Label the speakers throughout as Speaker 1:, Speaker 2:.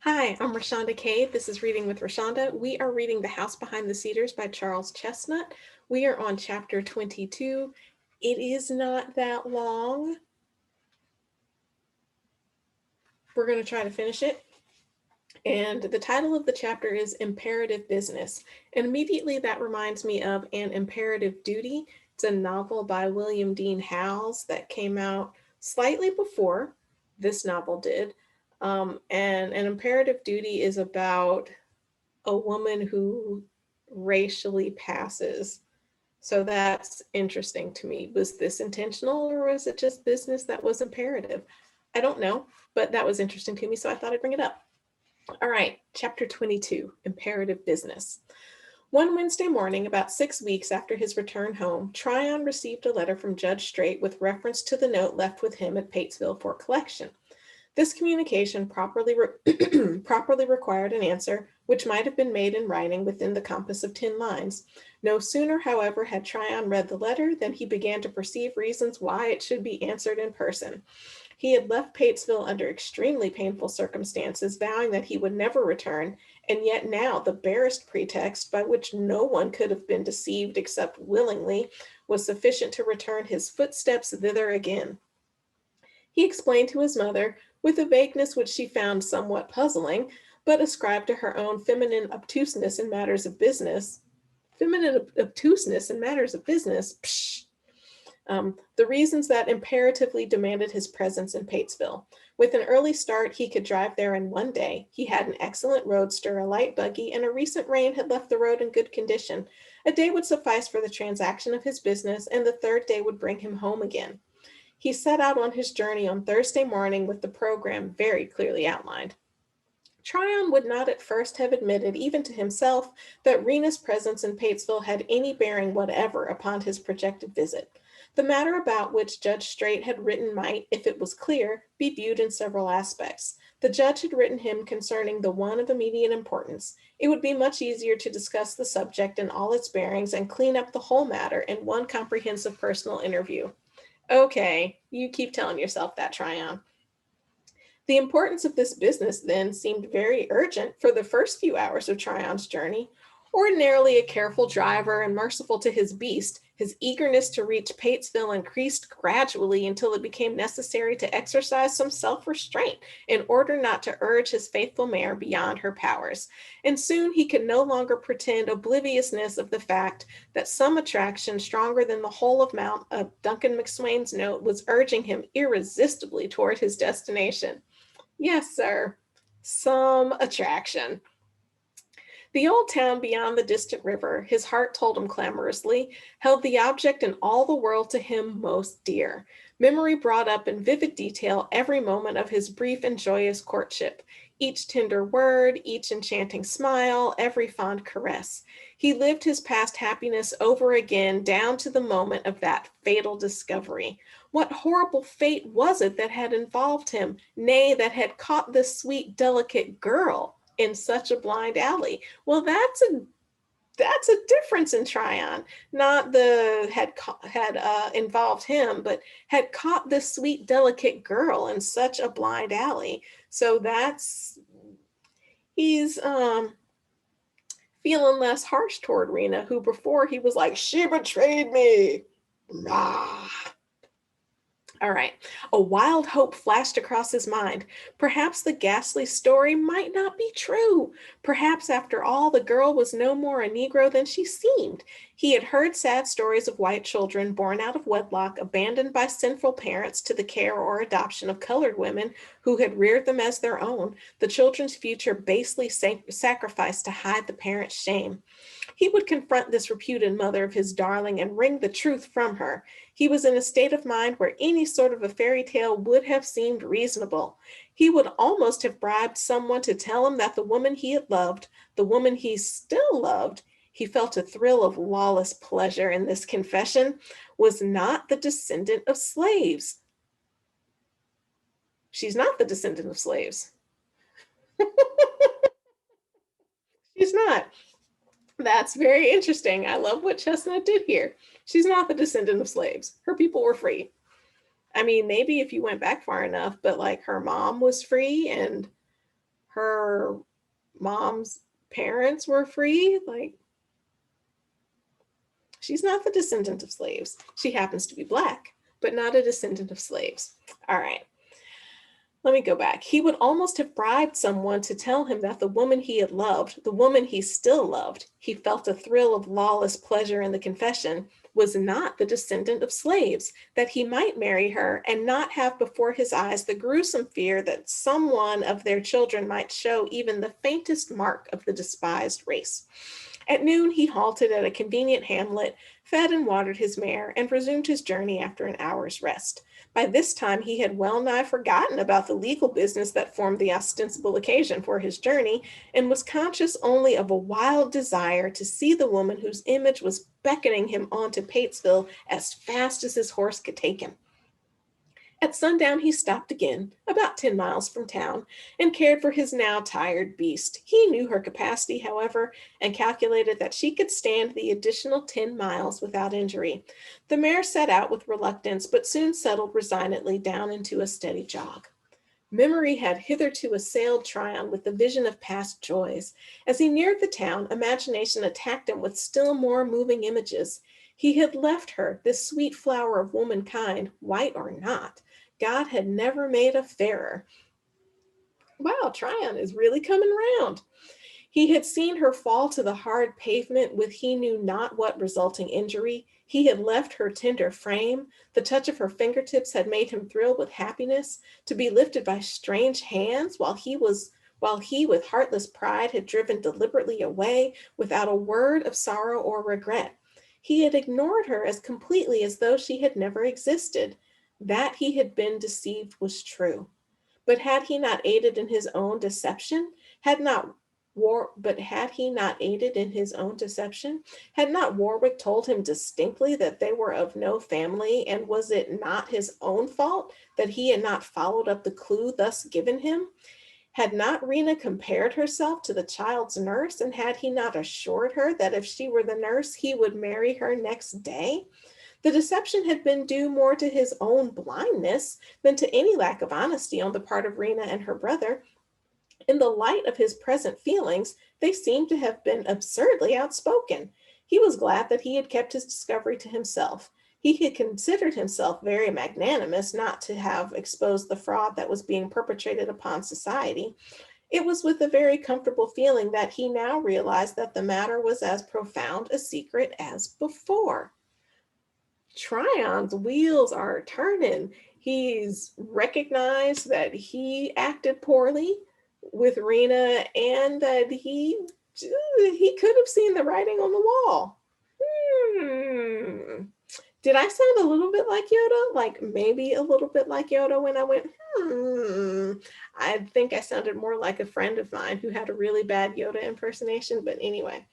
Speaker 1: Hi, I'm Rashonda Cade. This is Reading with Rashonda. We are reading The House Behind the Cedars by Charles Chesnutt. We are on chapter 22. It is not that long. We're going to try to finish it. And the title of the chapter is Imperative Business. And immediately that reminds me of An Imperative Duty. It's a novel by William Dean Howells that came out slightly before this novel did. And An Imperative Duty is about a woman who racially passes. So that's interesting to me. Was this intentional or was it just business that was imperative? I don't know, but that was interesting to me, so I thought I'd bring it up. All right, chapter 22, Imperative Business. One Wednesday morning, about 6 weeks after his return home, Tryon received a letter from Judge Straight with reference to the note left with him at Patesville for collection. This communication properly required an answer, which might have been made in writing within the compass of 10 lines. No sooner, however, had Tryon read the letter than he began to perceive reasons why it should be answered in person. He had left Patesville under extremely painful circumstances, vowing that he would never return, and yet now the barest pretext, by which no one could have been deceived except willingly, was sufficient to return his footsteps thither again. He explained to his mother, with a vagueness which she found somewhat puzzling, but ascribed to her own feminine obtuseness in matters of business. Feminine obtuseness in matters of business? Psh! The reasons that imperatively demanded his presence in Patesville. With an early start, he could drive there in one day. He had an excellent roadster, a light buggy, and a recent rain had left the road in good condition. A day would suffice for the transaction of his business, and the third day would bring him home again. He set out on his journey on Thursday morning with the program very clearly outlined. Tryon would not at first have admitted, even to himself, that Rena's presence in Patesville had any bearing whatever upon his projected visit. The matter about which Judge Straight had written might, if it was clear, be viewed in several aspects. The judge had written him concerning the one of immediate importance. It would be much easier to discuss the subject in all its bearings and clean up the whole matter in one comprehensive personal interview. Okay, you keep telling yourself that, Tryon. The importance of this business then seemed very urgent for the first few hours of Tryon's journey. Ordinarily a careful driver and merciful to his beast, his eagerness to reach Patesville increased gradually until it became necessary to exercise some self-restraint in order not to urge his faithful mare beyond her powers. And soon he could no longer pretend obliviousness of the fact that some attraction stronger than the whole amount of Duncan McSwain's note was urging him irresistibly toward his destination. Yes, sir, some attraction. The old town beyond the distant river, his heart told him clamorously, held the object in all the world to him most dear. Memory brought up in vivid detail every moment of his brief and joyous courtship, each tender word, each enchanting smile, every fond caress. He lived his past happiness over again down to the moment of that fatal discovery. What horrible fate was it that had involved him, nay, that had caught this sweet, delicate girl in such a blind alley? Well, that's a difference in Tryon. Not the had involved him, but had caught this sweet, delicate girl in such a blind alley. So that's he's feeling less harsh toward Rena, who before he was like, she betrayed me. Rah. All right. A wild hope flashed across his mind. Perhaps the ghastly story might not be true. Perhaps, after all, the girl was no more a Negro than she seemed. He had heard sad stories of white children born out of wedlock, abandoned by sinful parents to the care or adoption of colored women who had reared them as their own, the children's future basely sacrificed to hide the parents' shame. He would confront this reputed mother of his darling and wring the truth from her. He was in a state of mind where any sort of a fairy tale would have seemed reasonable. He would almost have bribed someone to tell him that the woman he had loved, the woman he still loved, he felt a thrill of lawless pleasure in this confession, was not the descendant of slaves. She's not the descendant of slaves. She's not. That's very interesting. I love what Chesnutt did here. She's not the descendant of slaves. Her people were free. I mean, maybe if you went back far enough, but like her mom was free and her mom's parents were free. Like, she's not the descendant of slaves. She happens to be Black, but not a descendant of slaves. All right. Let me go back. He would almost have bribed someone to tell him that the woman he had loved, the woman he still loved, he felt a thrill of lawless pleasure in the confession, was not the descendant of slaves, that he might marry her and not have before his eyes the gruesome fear that someone of their children might show even the faintest mark of the despised race. At noon, he halted at a convenient hamlet, fed and watered his mare, and resumed his journey after an hour's rest. By this time, he had well nigh forgotten about the legal business that formed the ostensible occasion for his journey, and was conscious only of a wild desire to see the woman whose image was beckoning him on to Patesville as fast as his horse could take him. At sundown, he stopped again, about 10 miles from town, and cared for his now tired beast. He knew her capacity, however, and calculated that she could stand the additional 10 miles without injury. The mare set out with reluctance, but soon settled resignedly down into a steady jog. Memory had hitherto assailed Tryon with the vision of past joys. As he neared the town, imagination attacked him with still more moving images. He had left her, this sweet flower of womankind, white or not. God had never made a fairer. Wow, Tryon is really coming round. He had seen her fall to the hard pavement with he knew not what resulting injury. He had left her tender frame. The touch of her fingertips had made him thrill with happiness. To be lifted by strange hands while he with heartless pride had driven deliberately away without a word of sorrow or regret. He had ignored her as completely as though she had never existed. That he had been deceived was true. But had he not aided in his own deception? Had he not aided in his own deception? Had not Warwick told him distinctly that they were of no family, and was it not his own fault that he had not followed up the clue thus given him? Had not Rena compared herself to the child's nurse, and had he not assured her that if she were the nurse, he would marry her next day? The deception had been due more to his own blindness than to any lack of honesty on the part of Rena and her brother. In the light of his present feelings, they seemed to have been absurdly outspoken. He was glad that he had kept his discovery to himself. He had considered himself very magnanimous not to have exposed the fraud that was being perpetrated upon society. It was with a very comfortable feeling that he now realized that the matter was as profound a secret as before. Tryon's wheels are turning. He's recognized that he acted poorly with Rena and that he could have seen the writing on the wall. Did I sound a little bit like Yoda? Like maybe a little bit like Yoda when I went, I think I sounded more like a friend of mine who had a really bad Yoda impersonation, but anyway.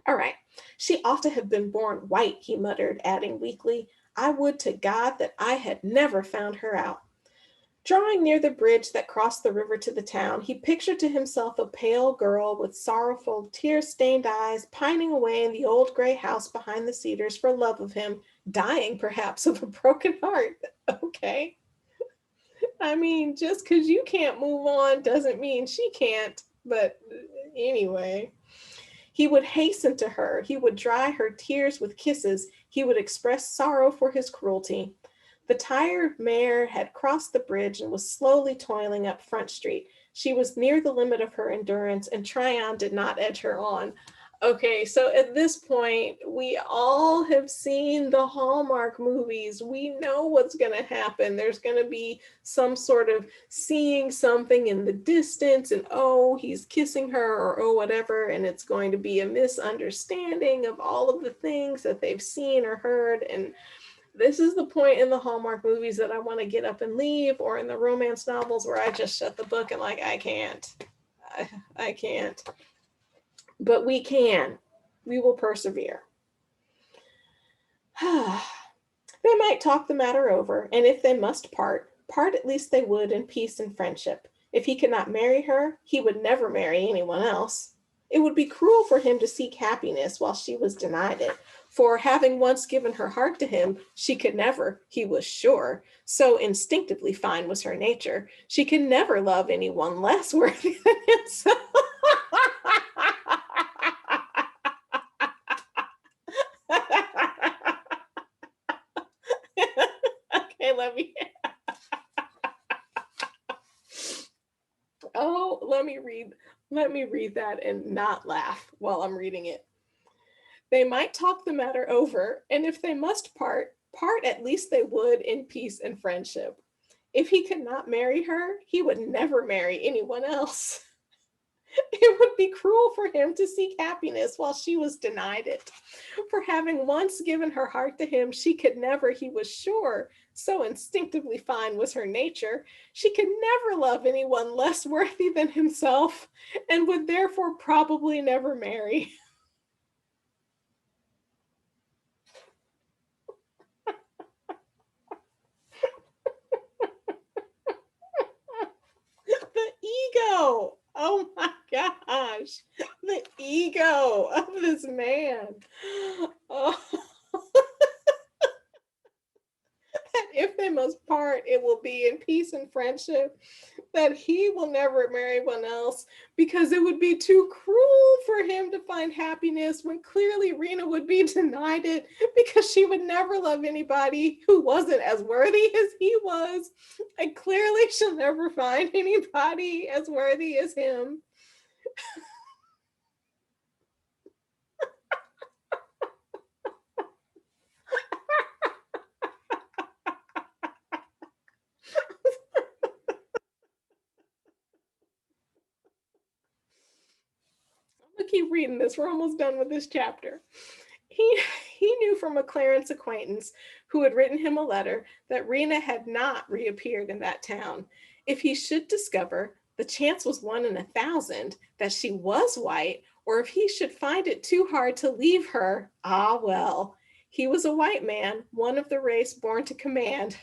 Speaker 1: All right. She ought to have been born white, he muttered, adding weakly, I would to God that I had never found her out. Drawing near the bridge that crossed the river to the town, he pictured to himself a pale girl with sorrowful, tear-stained eyes, pining away in the old gray house behind the cedars for love of him, dying perhaps of a broken heart. Okay. I mean, just because you can't move on doesn't mean she can't. But anyway. He would hasten to her. He would dry her tears with kisses. He would express sorrow for his cruelty. The tired mare had crossed the bridge and was slowly toiling up Front Street. She was near the limit of her endurance, and Tryon did not edge her on. Okay, so at this point, we all have seen the Hallmark movies. We know what's going to happen. There's going to be some sort of seeing something in the distance, and oh, he's kissing her, or oh, whatever, and it's going to be a misunderstanding of all of the things that they've seen or heard. And this is the point in the Hallmark movies that I want to get up and leave, or in the romance novels where I just shut the book and like, I can't. I can't. But we can. We will persevere. They might talk the matter over, and if they must part at least they would in peace and friendship. If he could not marry her, he would never marry anyone else. It would be cruel for him to seek happiness while she was denied it. For having once given her heart to him, she could never, he was sure, so instinctively fine was her nature, she could never love anyone less worthy than himself. Okay, let me read that and not laugh while I'm reading it. They might talk the matter over, and if they must part at least they would in peace and friendship. If he could not marry her, he would never marry anyone else. It would be cruel for him to seek happiness while she was denied it. For having once given her heart to him, she could never, he was sure, so instinctively fine was her nature, she could never love anyone less worthy than himself, and would therefore probably never marry. The ego. Oh my gosh. The ego of this man. Oh, that if they must part, it will be in peace and friendship. That he will never marry one else because it would be too cruel for him to find happiness when clearly Rena would be denied it because she would never love anybody who wasn't as worthy as he was. And clearly she'll never find anybody as worthy as him. I'm gonna keep reading this. We're almost done with this chapter. He, he knew from a Clarence acquaintance who had written him a letter that Rena had not reappeared in that town. If he should discover, the chance was 1 in 1,000 that she was white, or if he should find it too hard to leave her, ah well, he was a white man, one of the race born to command.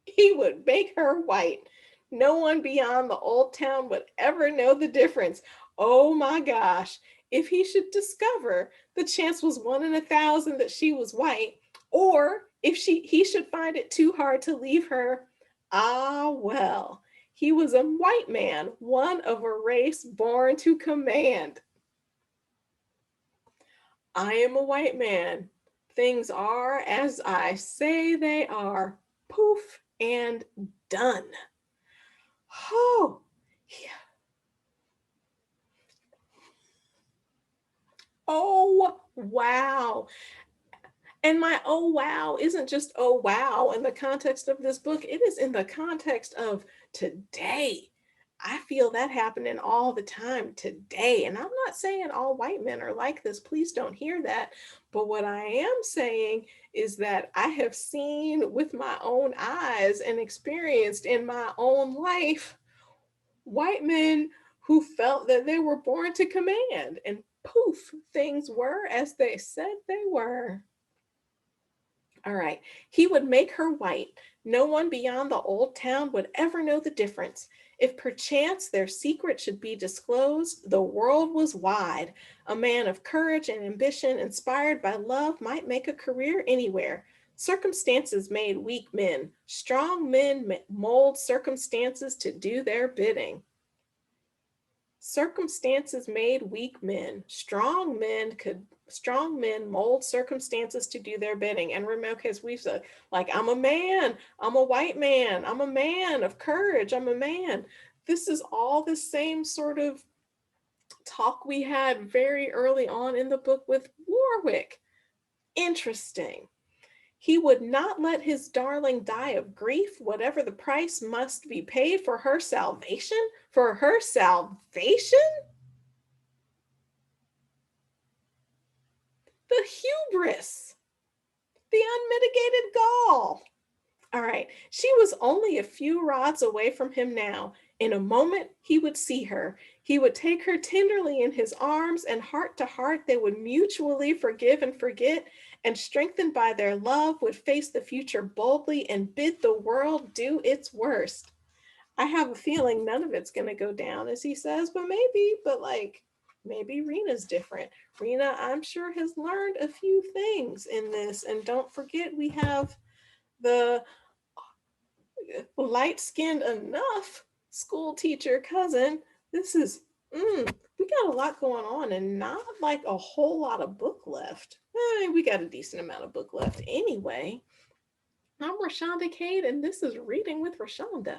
Speaker 1: He would make her white. No one beyond the old town would ever know the difference. Oh my gosh. If he should discover the chance was 1 in 1,000 that she was white, or if he should find it too hard to leave her, ah well, he was a white man, one of a race born to command. I am a white man. Things are as I say they are. Poof and done. Oh, yeah. Oh, wow. And my oh, wow isn't just oh, wow in the context of this book, it is in the context of today. I feel that happening all the time today. And I'm not saying all white men are like this. Please don't hear that. But what I am saying is that I have seen with my own eyes and experienced in my own life white men who felt that they were born to command, and poof, things were as they said they were. All right. He would make her white. No one beyond the old town would ever know the difference. If perchance their secret should be disclosed, the world was wide. A man of courage and ambition, inspired by love, might make a career anywhere. Circumstances made weak men. Strong men mold circumstances to do their bidding. Circumstances made weak men. Strong men mold circumstances to do their bidding. And remember, because we've said, like, I'm a man, I'm a white man, I'm a man of courage, I'm a man. This is all the same sort of talk we had very early on in the book with Warwick. Interesting. He would not let his darling die of grief, whatever the price must be paid for her salvation. For her salvation? The hubris, the unmitigated gall. All right, she was only a few rods away from him now. In a moment, he would see her. He would take her tenderly in his arms, and heart to heart, they would mutually forgive and forget, and strengthened by their love, would face the future boldly and bid the world do its worst. I have a feeling none of it's going to go down as he says, but maybe, maybe Rena's different. Rena, I'm sure, has learned a few things in this. And don't forget, we have the light skinned enough school teacher cousin. This is, we got a lot going on and not like a whole lot of book left. We got a decent amount of book left anyway. I'm Rashonda Cade, and this is Reading with Rashonda.